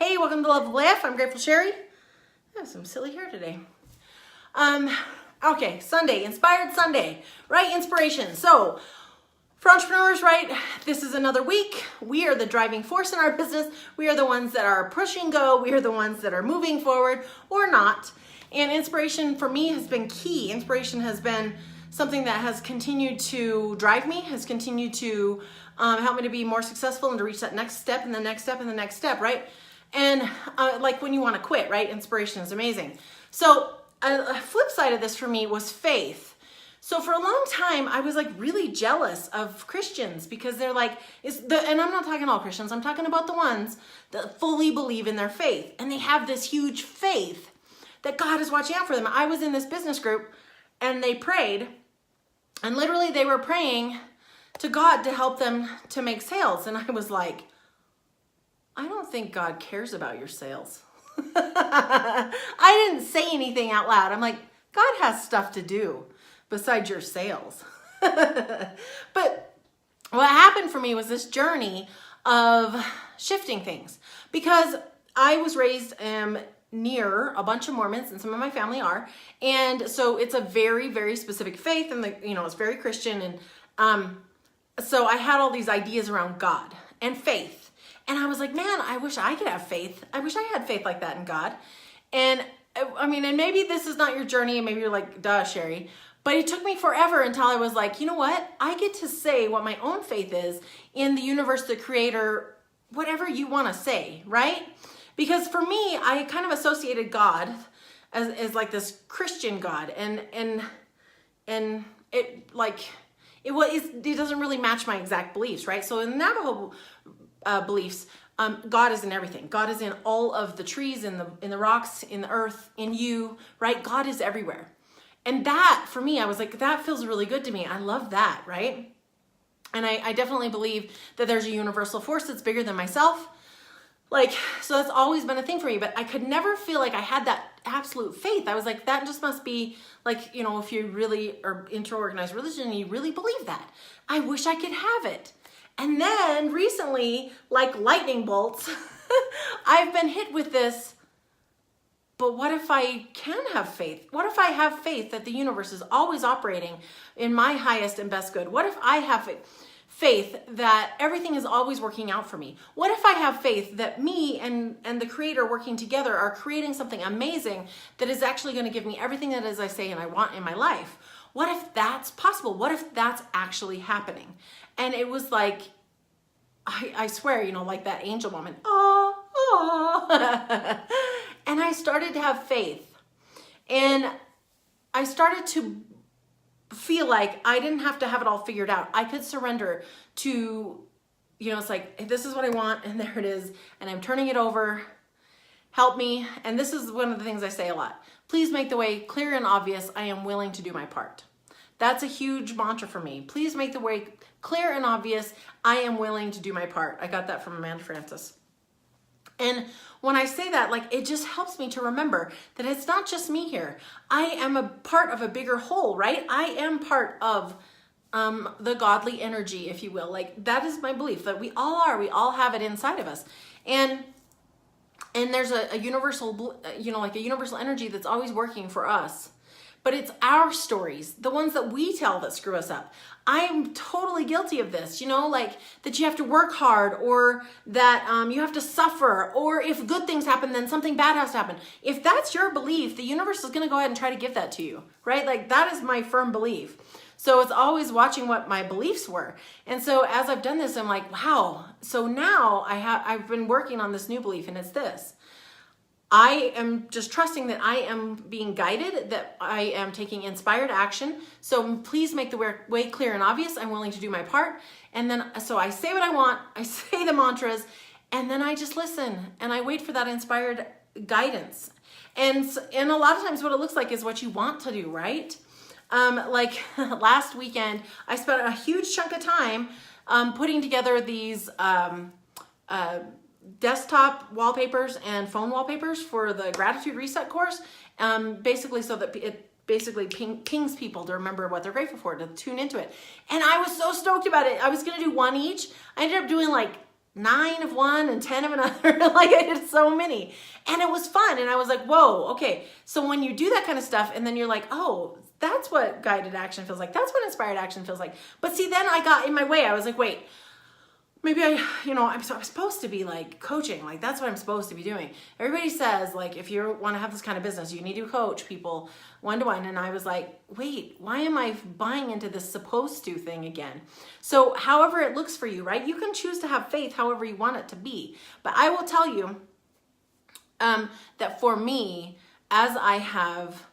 Hey, welcome to Loveable AF. I'm Grateful Sherry. I have some silly hair today. Okay, Sunday, Inspired Sunday, right? Inspiration. So, for entrepreneurs, right, this is another week. We are the driving force in our business. We are the ones that are pushing go. We are the ones that are moving forward or not. And inspiration for me has been key. Inspiration has been something that has continued to drive me, has continued to help me to be more successful and to reach that next step and the next step and the next step, right? And like when you want to quit, right? Inspiration is amazing. So a flip side of this for me was faith. So for a long time, I was like really jealous of Christians because they're like, and I'm not talking all Christians, I'm talking about the ones that fully believe in their faith. And they have this huge faith that God is watching out for them. I was in this business group and they prayed, and literally they were praying to God to help them to make sales. And I was like, I don't think God cares about your sales. I didn't say anything out loud. I'm like, God has stuff to do besides your sales. But what happened for me was this journey of shifting things, because I was raised near a bunch of Mormons, and some of my family are. And so it's a very, very specific faith, and it's very Christian. And so I had all these ideas around God and faith. And I was like, man, I wish I could have faith. I wish I had faith like that in God. And I mean, and maybe this is not your journey, and maybe you're like, duh, Sherry. But it took me forever until I was like, you know what? I get to say what my own faith is in the universe, the creator, whatever you want to say, right? Because for me, I kind of associated God as like this Christian God. And it doesn't really match my exact beliefs, right? So in Navajo beliefs, God is in everything. God is in all of the trees, in the rocks, in the earth, in you, right? God is everywhere. And that, for me, I was like, that feels really good to me. I love that, right? And I definitely believe that there's a universal force that's bigger than myself. So that's always been a thing for me, but I could never feel like I had that absolute faith. I was like, that just must be like, if you really are into organized religion and you really believe that. I wish I could have it. And then recently, like lightning bolts, I've been hit with this, but what if I can have faith? What if I have faith that the universe is always operating in my highest and best good? What if I have faith that everything is always working out for me? What if I have faith that me and the creator working together are creating something amazing that is actually going to give me everything that is I say and I want in my life? What if that's possible? What if that's actually happening? And it was like, I swear, like that angel moment, and I started to have faith. And I started to feel like I didn't have to have it all figured out. I could surrender to, it's like, this is what I want, and there it is, and I'm turning it over. Help me. And this is one of the things I say a lot. Please make the way clear and obvious. I am willing to do my part. That's a huge mantra for me. Please make the way clear and obvious. I am willing to do my part. I got that from Amanda Francis. And when I say that, it just helps me to remember that it's not just me here. I am a part of a bigger whole, right? I am part of the godly energy, if you will. That is my belief, that we all are. We all have it inside of us. And there's a universal, a universal energy that's always working for us. But it's our stories, the ones that we tell, that screw us up. I'm totally guilty of this, that you have to work hard, or that you have to suffer, or if good things happen, then something bad has to happen. If that's your belief, the universe is going to go ahead and try to give that to you, right? That is my firm belief. So it's always watching what my beliefs were. And so as I've done this, I'm like, wow. So now I've been working on this new belief, and it's this. I am just trusting that I am being guided, that I am taking inspired action. So please make the way clear and obvious. I'm willing to do my part. And then, so I say what I want, I say the mantras, and then I just listen and I wait for that inspired guidance. And a lot of times what it looks like is what you want to do, right? Last weekend, I spent a huge chunk of time putting together these desktop wallpapers and phone wallpapers for the Gratitude Reset course, basically so that it basically pings people to remember what they're grateful for, to tune into it. And I was so stoked about it. I was going to do one each. I ended up doing 9 of one and 10 of another. Like I did so many, and it was fun. And I was like, whoa, okay. So when you do that kind of stuff and then you're like, oh, that's what guided action feels like. That's what inspired action feels like. But see, then I got in my way. I was like, wait, maybe I'm supposed to be like coaching. Like that's what I'm supposed to be doing. Everybody says like, if you want to have this kind of business, you need to coach people one-to-one. And I was like, wait, why am I buying into this supposed to thing again? So however it looks for you, right? You can choose to have faith however you want it to be. But I will tell you that for me, as I have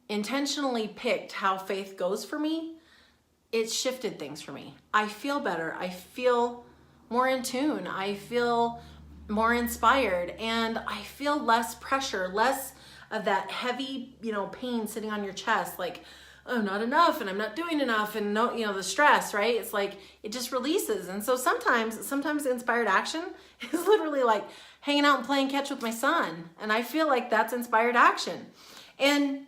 intentionally picked how faith goes for me, it's shifted things for me. I feel better. I feel more in tune. I feel more inspired, and I feel less pressure, less of that heavy, pain sitting on your chest. Like, oh, not enough, and I'm not doing enough, and no, the stress, right? It's like, it just releases. And so sometimes inspired action is literally like hanging out and playing catch with my son. And I feel like that's inspired action. And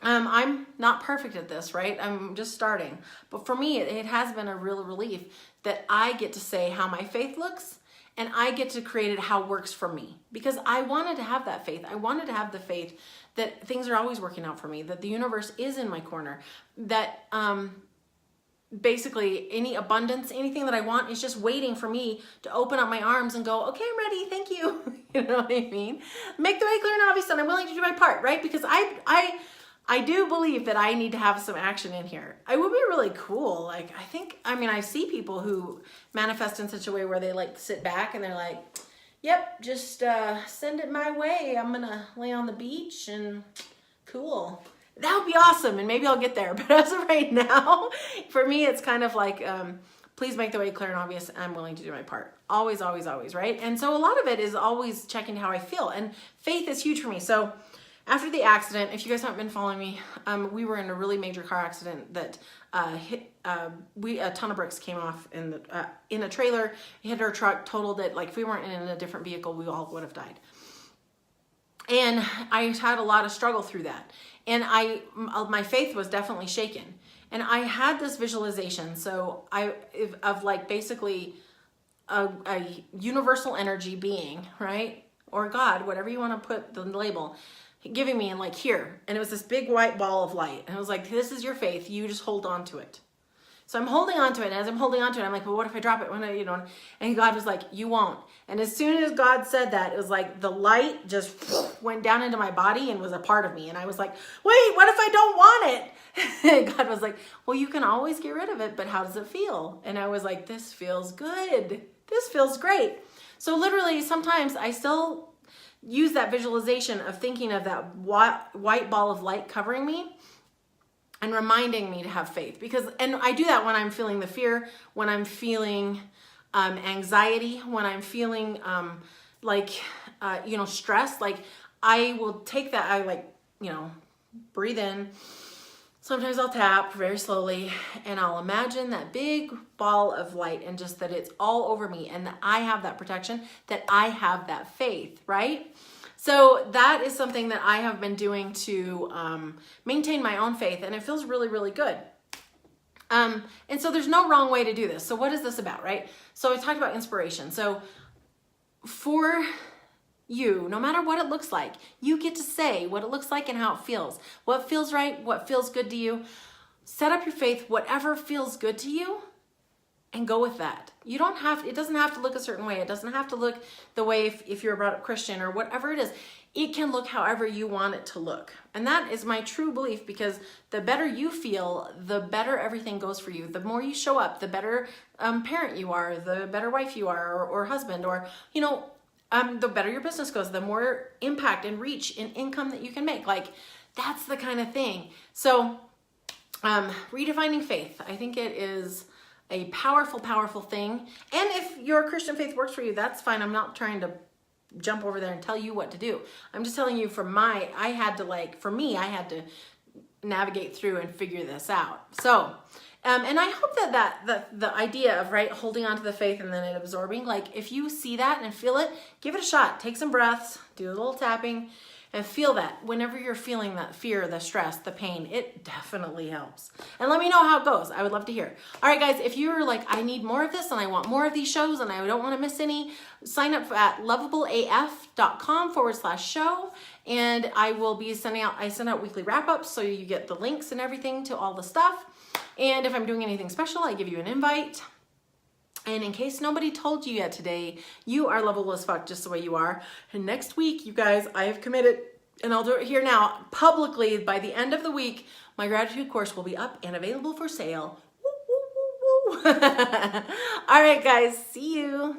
I'm not perfect at this, right? I'm just starting. But for me, it has been a real relief that I get to say how my faith looks, and I get to create it how it works for me. Because I wanted to have that faith. I wanted to have the faith that things are always working out for me, that the universe is in my corner, that basically any abundance, anything that I want is just waiting for me to open up my arms and go, okay, I'm ready, thank you. You know what I mean? Make the way clear and obvious, and I'm willing to do my part, right? Because I do believe that I need to have some action in here. It would be really cool. Like, I see people who manifest in such a way where they like sit back and they're like, yep, just send it my way. I'm gonna lay on the beach and cool. That would be awesome, and maybe I'll get there. But as of right now, for me, it's kind of like, please make the way clear and obvious. I'm willing to do my part. Always, always, always, right? And so a lot of it is always checking how I feel. And faith is huge for me. So after the accident, if you guys haven't been following me, we were in a really major car accident that hit. A ton of bricks came off in a trailer, hit our truck, totaled it. Like if we weren't in a different vehicle, we all would have died. And I had a lot of struggle through that, and my faith was definitely shaken. And I had this visualization, so of like basically a universal energy being, right, or God, whatever you want to put the label, giving me, and like here, and it was this big white ball of light, and I was like, this is your faith, you just hold on to it. So I'm holding on to it, and as I'm holding on to it, I'm like, well, what if I drop it? And God was like, you won't. And as soon as God said that, it was like the light just went down into my body and was a part of me. And I was like, wait, what if I don't want it? And God was like, well, you can always get rid of it, but how does it feel? And I was like, this feels good. This feels great. So literally, sometimes I still use that visualization of thinking of that white ball of light covering me and reminding me to have faith. And I do that when I'm feeling the fear, when I'm feeling anxiety, when I'm feeling stress. Like I will take that, breathe in. Sometimes I'll tap very slowly, and I'll imagine that big ball of light, and just that it's all over me, and that I have that protection, that I have that faith, right? So that is something that I have been doing to maintain my own faith, and it feels really, really good. And so there's no wrong way to do this. So what is this about, right? So I talked about inspiration. So for you, no matter what it looks like, you get to say what it looks like and how it feels. What feels right, what feels good to you. Set up your faith, whatever feels good to you, and go with that. You don't have, it doesn't have to look a certain way. It doesn't have to look the way if you're a brought up Christian or whatever it is. It can look however you want it to look. And that is my true belief, because the better you feel, the better everything goes for you. The more you show up, the better parent you are, the better wife you are, or husband, or, the better your business goes, the more impact and reach and income that you can make. Like, that's the kind of thing. So redefining faith, I think it is a powerful, powerful thing. And if your Christian faith works for you, that's fine. I'm not trying to jump over there and tell you what to do. I'm just telling you I had to navigate through and figure this out. So, and I hope that the idea of, right, holding on to the faith and then it absorbing, like if you see that and feel it, give it a shot. Take some breaths, do a little tapping, and feel that whenever you're feeling that fear, the stress, the pain, it definitely helps. And let me know how it goes. I would love to hear. All right, guys, if you're like, I need more of this and I want more of these shows and I don't want to miss any, sign up at loveableaf.com/show. And I will be send out weekly wrap-ups, so you get the links and everything to all the stuff. And if I'm doing anything special, I give you an invite. And in case nobody told you yet today, you are lovable as fuck just the way you are. And next week, you guys, I have committed, and I'll do it here now, publicly, by the end of the week, my gratitude course will be up and available for sale. Woo, woo, woo, woo. All right, guys, see you.